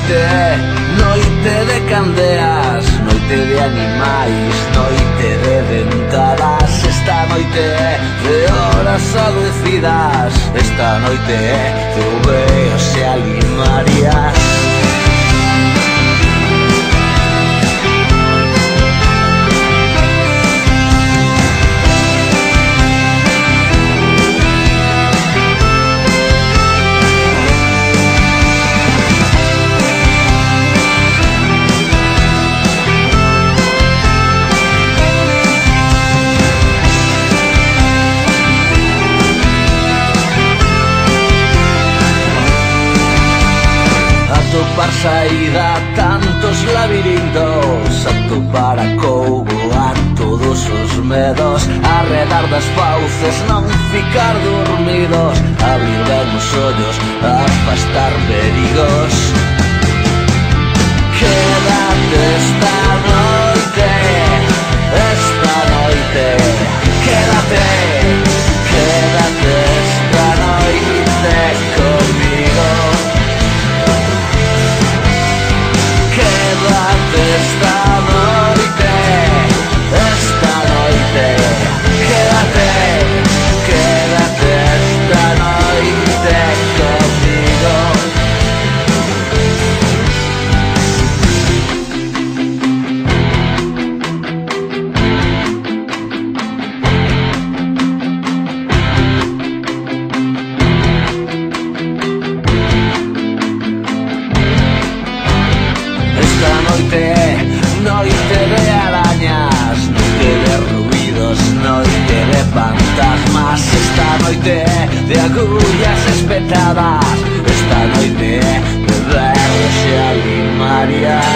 noite é noite de candeas, noite de animais, noite de dentadas. Esta noite é de horas adoecidas, esta noite é de oveos e alimarias. Atopar saída a tantos labirintos, atopar a coubo a todos os medos, arredar das fauces, non ficar dormidos, abrir ben os ollos, afastar perigos. Quédate esta noite, quédate, quédate esta noite conmigo. Quédate esta noite, quédate, quédate esta noite conmigo. Esta noite é noite de arañas, noite de ruidos, noite de fantasmas. Esta noite é de agullas espetadas, esta noite é de berros e alimarias.